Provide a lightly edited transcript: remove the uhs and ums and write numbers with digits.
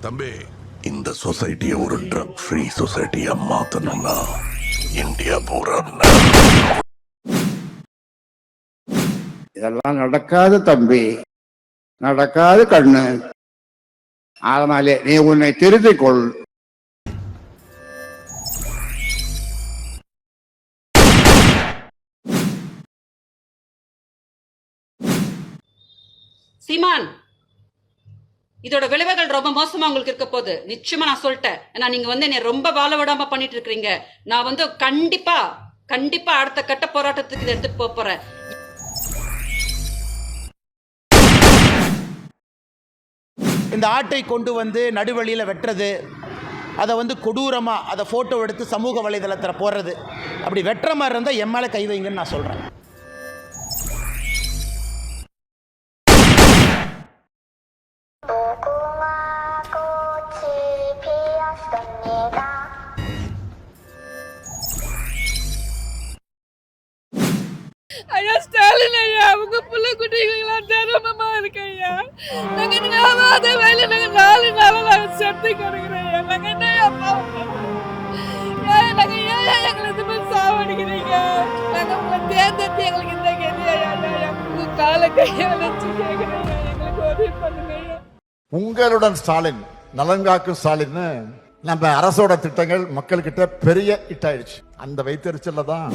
தம்பி, இந்த சொசைட்டியை ஒரு ட்ரக் ஃப்ரீ சொசைட்டியா மாத்தணும்னா இந்தியா பூரா இதெல்லாம் நடக்காது தம்பி, நடக்காது கண்ணு. அதனாலே நீ உன்னை திருத்திக் கொள். சீமான், இதோட விளைவுகள் ரொம்ப மோசமா உங்களுக்கு இருக்க போகுது. நிச்சயமா நான் சொல்லிட்டேன். ஏன்னா நீங்க என்னை ரொம்ப வாழ விடாம பண்ணிட்டு இருக்கீங்க. நான் கண்டிப்பா கண்டிப்பா அடுத்த கட்ட போராட்டத்துக்கு இதை எடுத்துட்டு போறேன். இந்த ஆட்டை கொண்டு வந்து நடுவழியில் வெட்டுறது, அதை கொடூரமாக அதை ஃபோட்டோ எடுத்து சமூக வலைதளத்தில் போடுறது, அப்படி வெட்டுற மாதிரி இருந்தால் என் மேலே கை வைங்கன்னு நான் சொல்கிறேன். ஐயா ஸ்டாலின் ஐயா, உங்க புள்ள குட்டிகளா தரமா இருக்கு ஐயா. நாங்க அத வேலை நாங்க 4 நாளா செத்து கிடக்குறோம் ஐயா. நாங்க என்ன அப்பா நாங்க ஏன் எங்களை சாவடிக்கிறீங்க? நாங்க உங்களை தேர்ந்தெடுத்து எங்களுக்கு இந்த கேள்வி ஐயா. உங்க கால கையை வச்சு கேட்கிறேன், எங்களுக்கு உதவி பண்ணுங்க ஐயா. உங்களுடன் ஸ்டாலின், நலன்காக்கும் ஸ்டாலின், நம்ம அரசோட திட்டங்கள் மக்கள்கிட்ட பெரிய ஹிட் ஆயிடுச்சு. அந்த வைத்தறிச்சல்ல தான்